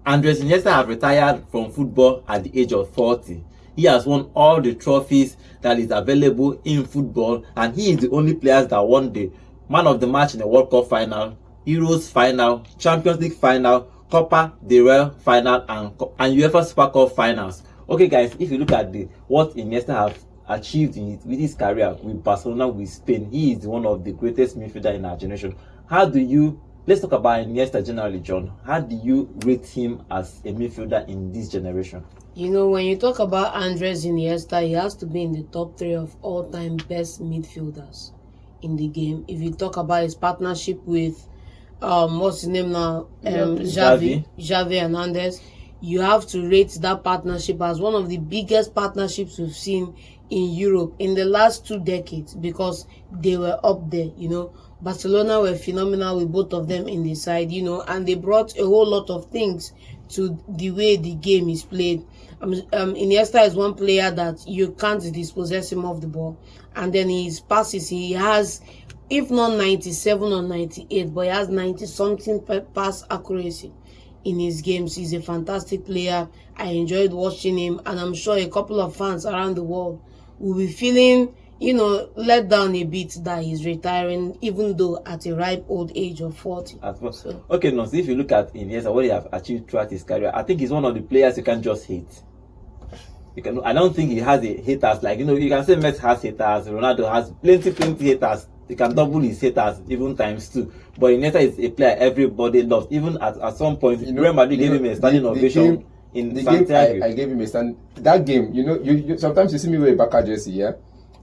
Andrés Iniesta has retired from football at the age of 40. He has won all the trophies that is available in football, and he is the only player that won the Man of the Match in the World Cup final, Euros final, Champions League final, Copa del Rey final, and UEFA Super Cup finals. Okay, guys, if you look at what Iniesta has achieved with his career with Barcelona, with Spain, he is one of the greatest midfielder in our generation. Let's talk about Iniesta generally, John. How do you rate him as a midfielder in this generation? You know, when you talk about Andrés Iniesta, he has to be in the top 3 of all-time best midfielders in the game. If you talk about his partnership with, what's his name now? Xavi Hernandez, you have to rate that partnership as one of the biggest partnerships we've seen in Europe in the last 2 decades, because they were up there, you know. Barcelona were phenomenal with both of them in the side, you know, and they brought a whole lot of things to the way the game is played. Iniesta is one player that you can't dispossess him of the ball, and then his passes, he has, if not 97 or 98, but he has 90 something pass accuracy in his games. He's a fantastic player. I enjoyed watching him, and I'm sure a couple of fans around the world will be feeling, you know, let down a bit that he's retiring, even though at a ripe old age of 40. So. Okay, no, so if you look at Iniesta, what he has achieved throughout his career, I think he's one of the players you can't just hate. I don't think he has a haters, like, you know, you can say Messi has haters, Ronaldo has plenty haters. He can double his haters, even times 2. But Iniesta is a player everybody loves. Even at some point, Real Madrid gave him a standing ovation in Santiago. Game I gave him a stand. That game, you know, you sometimes you see me wear a Barca jersey, yeah?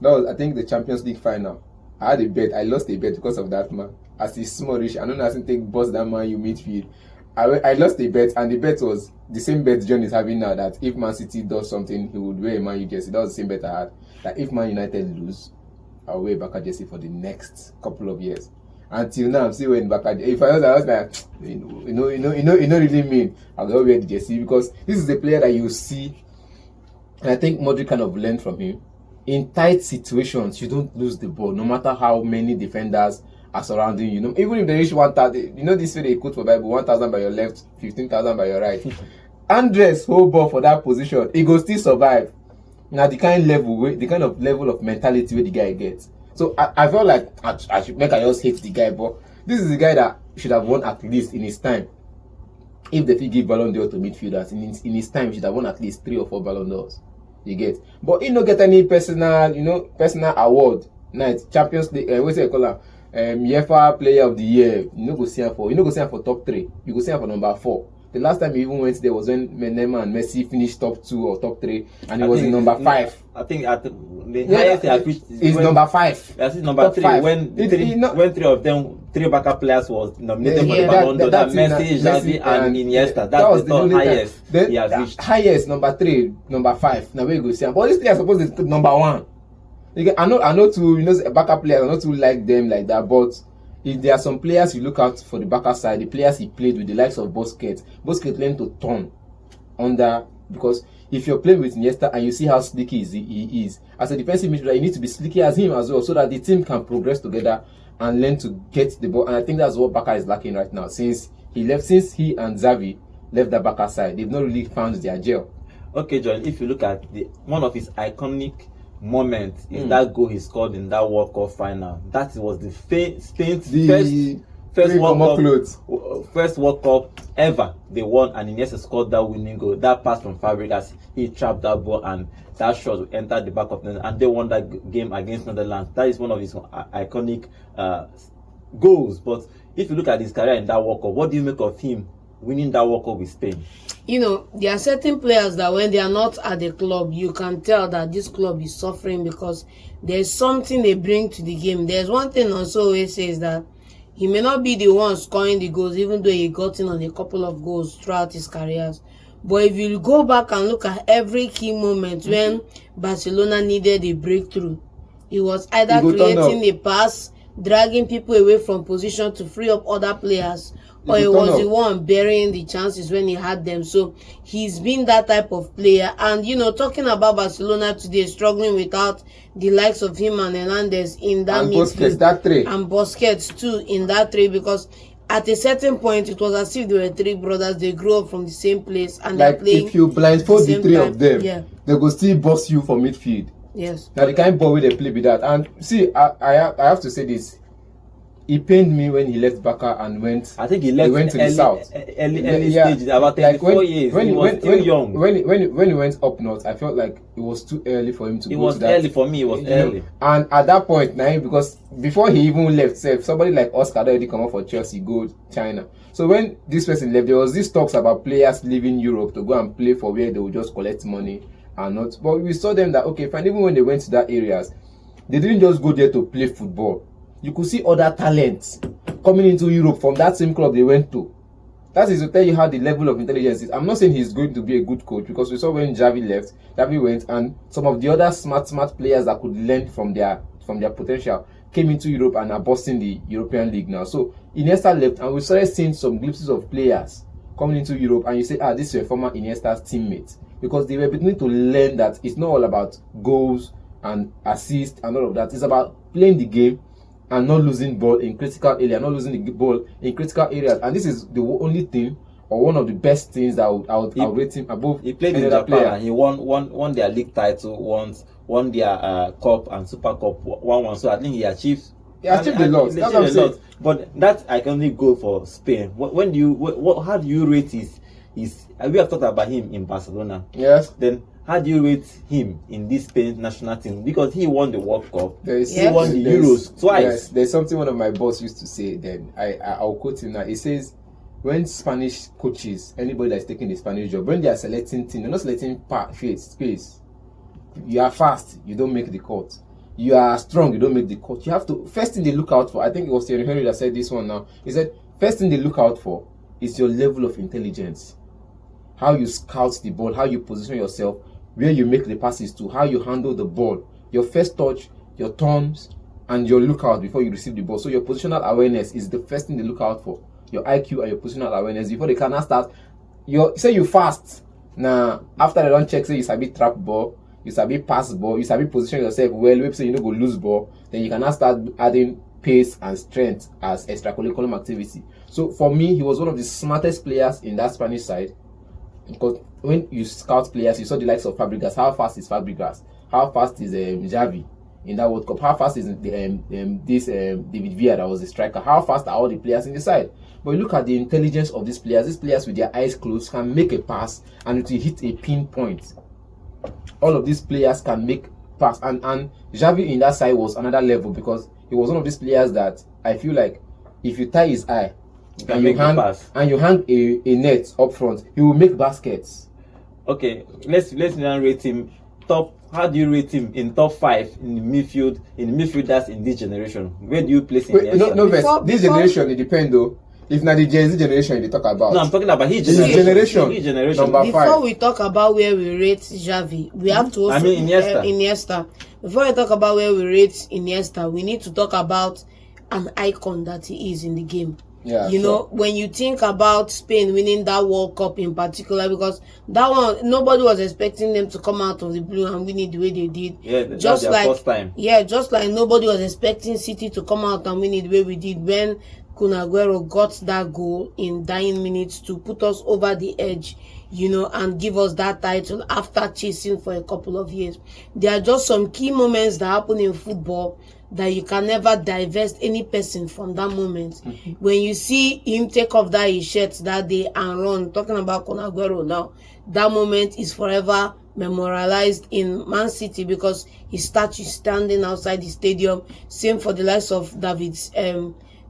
That was, I think, the Champions League final. I had a bet. I lost a bet because of that man. As he's smallish, I don't know how to take boss that man you midfield. I lost a bet, and the bet was the same bet John is having now, that if Man City does something, he would wear a Man U jersey. That was the same bet I had. That if Man United lose, I'll wear a Barca jersey for the next couple of years. Until now, I'm still wearing Barca jersey. If I was like, you know, really mean, I'll go wear the jersey, because this is a player that you see, and I think Modric kind of learned from him. In tight situations, you don't lose the ball, no matter how many defenders are surrounding you. Know, even if they reach 1,000, you know this way they quote for Bible, 1,000 by your left, 15,000 by your right. Andrés hold ball for that position, he go still survive. Now the kind of level of mentality where the guy gets. So I felt like I should make I just hate the guy, but this is the guy that should have won at least in his time. If they give Ballon d'Or to midfielders, in his time, he should have won at least 3 or 4 Ballon d'Ors. You get, but he don't get any personal award. Night Champions League, what's it called? UEFA Player of the Year. You know, go see him for top 3. You go see him for number 4. The last time he even went there was when Neymar and Messi finished top 2 or top 3, and he was in number 5. I think at the highest he has reached is number 5. That's number 3. 5. When 3 of them, 3 backup players was nominated for the Ballon d'Or. That Messi, Xavi, and Iniesta. That was the highest he has reached. Highest, number 3, number 5. Now we go see him. But this player supposed to be number 1. I know to, you know, backup players, I know to like them like that, but if there are some players you look out for the backer side, the players he played with, the likes of Busquets learned to turn under, because if you're playing with Iniesta and you see how slicky he is, as a defensive midfielder, you need to be slicky as him as well, so that the team can progress together and learn to get the ball. And I think that's what Barca is lacking right now. Since he and Xavi left the backer side, they've not really found their gel. Okay, John, if you look at one of his iconic moment is that goal he scored in that World Cup final. That was the Spain's first World Cup ever they won, and Iniesta scored that winning goal. That pass from Fabregas, he trapped that ball, and that shot entered the back of the net, and they won that game against Netherlands. That is one of his iconic goals. But if you look at his career in that World Cup, what do you make of him winning that World Cup with Spain? You know, there are certain players that when they are not at the club, you can tell that this club is suffering, because there's something they bring to the game. There's one thing also always says that he may not be the one scoring the goals, even though he got in on a couple of goals throughout his careers. But if you go back and look at every key moment when Barcelona needed a breakthrough, it was either creating a pass, dragging people away from position to free up other players, or he was the one burying the chances when he had them. So he's been that type of player. And, you know, talking about Barcelona today, struggling without the likes of him and Hernandez in that midfield. Busquets, that 3. And Busquets too in that 3, because at a certain point, it was as if they were three brothers. They grew up from the same place, and they're Like playing. if you blindfold the three of them, yeah, they go still boss you for midfield. yes. Now the kind ball where they play with that. And see, I have to say this. He pained me when he left Barca and went. I think he went to the south. Early stages, about 34 years. He was still young. When he went up north, I felt like it was too early for him to It go was to that. early for me. It was early. And at that point, now because before he even left, somebody like Oscar had already come up for Chelsea, go China. So when this person left, there was this talks about players leaving Europe to go and play for where they would just collect money and not. But we saw them that okay, fine. Even when they went to that areas, they didn't just go there to play football. You could see other talents coming into Europe from that same club they went to. That is to tell you how the level of intelligence is. I'm not saying he's going to be a good coach, because we saw when Xavi left, Xavi went, and some of the other smart players that could learn from their potential came into Europe and are bossing the European League now. So Iniesta left, and we started seeing some glimpses of players coming into Europe, and you say, this is a former Iniesta's teammate, because they were beginning to learn that it's not all about goals and assists and all of that. It's about playing the game and not losing ball in critical areas, not losing the ball in critical areas. And this is the only thing, or one of the best things that I would rate him above. He played in Japan and he won their league title once, won their cup and super cup one. So I think he achieved a lot. That's what I'm saying. But that I can only go for Spain. How do you rate his? We have talked about him in Barcelona. Yes. Then how do you rate him in this Spain national team? Because he won the World Cup. He won the Euros twice. Yes, there's something one of my boss used to say. Then I'll quote him now. He says, when Spanish coaches, anybody that's taking the Spanish job, when they are selecting team, they're not selecting space. You are fast, you don't make the cut. You are strong, you don't make the cut. You have to, first thing they look out for, I think it was Thierry Henry that said this one now. He said, first thing they look out for is your level of intelligence. How you scout the ball, how you position yourself, where you make the passes to, how you handle the ball, your first touch, your turns, and your lookout before you receive the ball. So your positional awareness is the first thing they look out for. Your IQ and your positional awareness before they can start. Say you fast. Now, after they don't check, say you sabi trap ball, you sabi pass ball, you sabi position yourself well, maybe say you don't go lose ball, then you can start adding pace and strength as extracurricular activity. So for me, he was one of the smartest players in that Spanish side. Because when you scout players, you saw the likes of Fabregas. How fast is Fabregas? How fast is Xavi in that World Cup? How fast is David Villa that was the striker? How fast are all the players in the side? But you look at the intelligence of these players. These players with their eyes closed can make a pass and it will hit a pinpoint. All of these players can make pass, and Xavi in that side was another level, because he was one of these players that I feel like if you tie his eye and you hang a net up front, he will make baskets. Okay, let's now rate him top. How do you rate him in top 5 in the midfielders in this generation? Where do you place him? This generation, it depends though. If not the Gen Z generation they talk about. No, I'm talking about his generation. Number 5. Before we talk about where we rate Xavi, we have to also Iniesta. Before we talk about where we rate Iniesta, we need to talk about an icon that he is in the game. Yeah, you know, when you think about Spain winning that World Cup in particular, because that one, nobody was expecting them to come out of the blue and win it the way they did. Yeah, just like first time. Yeah, just like nobody was expecting City to come out and win it the way we did when Kun Aguero got that goal in dying minutes to put us over the edge, you know, and give us that title after chasing for a couple of years. There are just some key moments that happen in football that you can never divest any person from that moment. Mm-hmm. When you see him take off his shirt that day and run, talking about Kun Aguero now, that moment is forever memorialized in Man City, because his statue standing outside the stadium. Same for the likes of David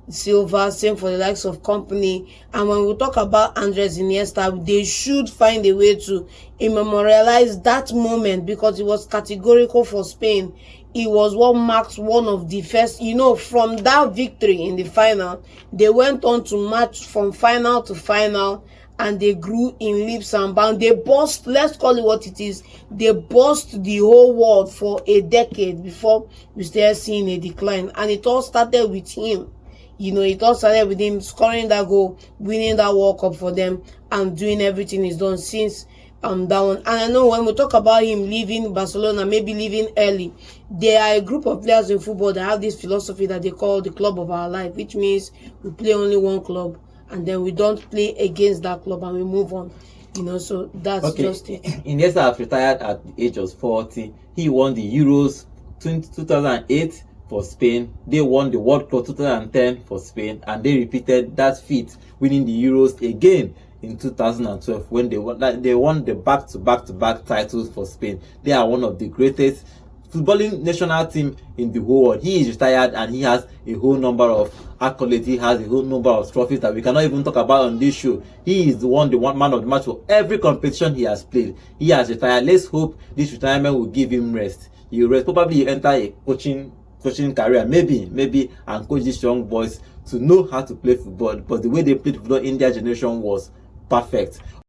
Silva, same for the likes of Company. And when we talk about Andrés Iniesta, they should find a way to memorialize that moment, because it was categorical for Spain. It was what marks one of the first, you know, from that victory in the final, they went on to match from final to final, and they grew in leaps and bounds. They burst, let's call it what it is, they burst the whole world for a decade before we started seeing a decline. And it all started with him. You know, it all started with him scoring that goal, winning that World Cup for them, and doing everything he's done since. that one. And I know when we talk about him leaving Barcelona, maybe leaving early, there are a group of players in football that have this philosophy that they call the club of our life, which means we play only one club and then we don't play against that club and we move on. So that's just it. Iniesta has retired at the age of 40. He won the Euros 2008 for Spain. They won the World Cup 2010 for Spain, and they repeated that feat, winning the Euros again in 2012 when they won the back-to-back titles for Spain. They are one of the greatest footballing national team in the whole world. He is retired and he has a whole number of accolades. He has a whole number of trophies that we cannot even talk about on this show. He is the one man of the match for every competition he has played. He has retired. Let's hope this retirement will give him rest. He will rest. Probably enter a coaching career, maybe, and coach these young boys to know how to play football. But the way they played football in their generation was perfect.